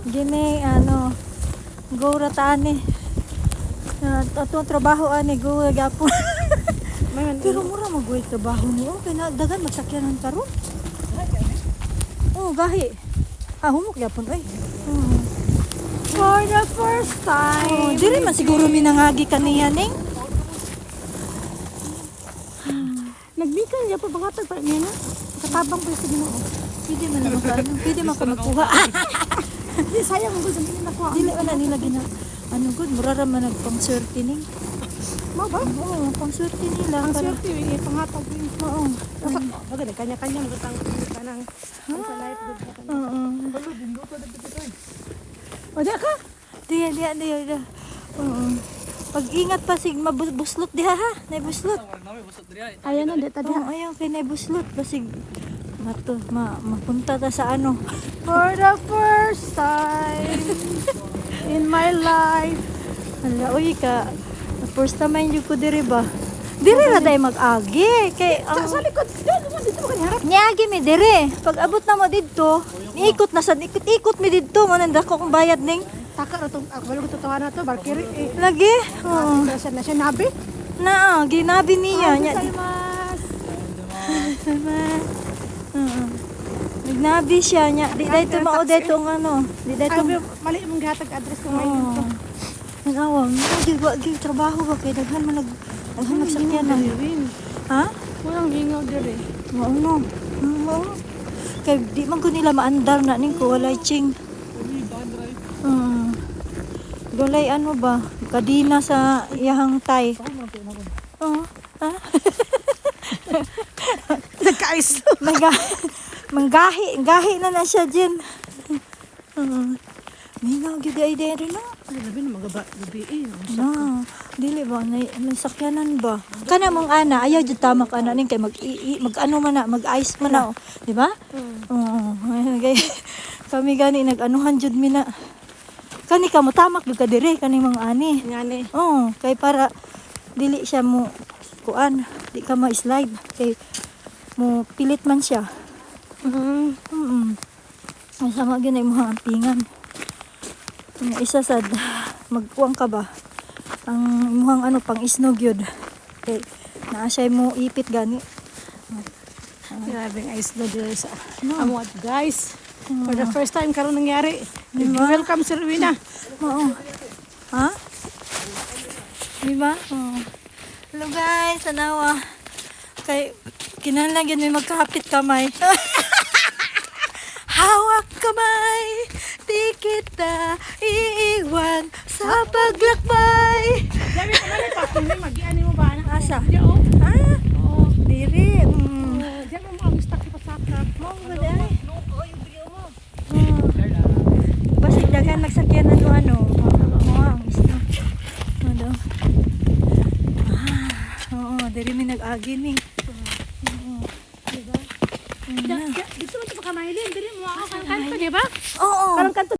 Gini, ano, go ratani. Atong trabaho ani, go gapon. Pero mura mag-go trabaho niyo. Kaya dagan magsakyanan karon. Oh, gahi. Humok gapon ay. For the first time. Diri man siguro minangagi kaniya ning. Nagbikan niya pa bangatag pa niya na. Katabang pa sa Ginoo. Pwede man lang ka. Pwede man ka magkuha. Di sayang mo gud ang nakuha. Dili wala nila gina. Ano gud mura ra man nagpang-swerte ning. Mo ba? Oo, pang-swerte nila Ang para. swerte yung pangatag yun. Oo. Bagay kanya-kanya mo tang kanang sa life gud. Oo. O di ka? Diya. Oo. Pag-ingat pa sig mabuslot diha ha. Nay buslot. Ayan na dito Oo, ayaw kay nay buslot basig mapunta ta sa ano. For the first time in my life. Hala, uy ka. First time yun ko diri ba? Diri ra day mag-agi kay ang Sa likod. Dito mo kanharap. niagi mi diri. Pag abot na mo didto, niikot na sad ikot mi didto mo nanda ko kung bayad ning. Taka ra tong ako wala ko tutawa na to barkiri eh. Lagi. Oo. Na siya nabi. Ginabi niya nya. Oo. Nagnabi siya nya. Di day tumao day tong ano. Di day tong Mali mong gihatag address ko Oo. ngayon. Nagawang, di trabaho ba kay daghan man daghan nagsakyan na. Ha? Walang hingaw dire. Oo no. Oo. Kay di man ko nila maandar na ning ko walay ching. Walay ano ba? Kadina sa iyahang tay. Oo. Ha? Nagka-ice. Gahi na siya dyan. Mingaw gyud ay dere na. Ay, labi na gabi eh. Na, dili ba may sakyanan ba? Kana mong ana ayaw jud tama ka ana ning kay mag ano man na, mag-ice man na, oh. Di ba? Oo. Kay kami gani nag-anuhan jud mi na. Kani ka mo tamak jud ka dire kaning mga ani. Ngani. Oo, kay para dili siya mo kuan, di ka ma-slide kay mo pilit man siya. Ay sama gyud ay mga ampingan. Yung isa sad magkuang ka ba? Ang imuhang ano pang isnog yun. Okay. Naa siya mo ipit gani. Grabe ang ice na dito sa amot guys. For the first time karon nangyari. Welcome Sir Rowena. Oo. Ha? Diba? Oo. Hello guys, anawa. Kay kinahanglan may magkahapit kamay. Hawak kamay, di kita iiwan sa paglakbay. Dami ko mali pa kung mag-iani mo ba? Asa? Diyo. Ha? Oo. Diri. Diyan mo ang stuck pa sa kap. Mo ba dai? Basig dagan nagsakyan na do ano. Ang isno. Ano? Oo, diri mi nag-agi ni. Dito mo sa kamay din. Dili mo ako kan kanto, di ba? Oo. Karong kanto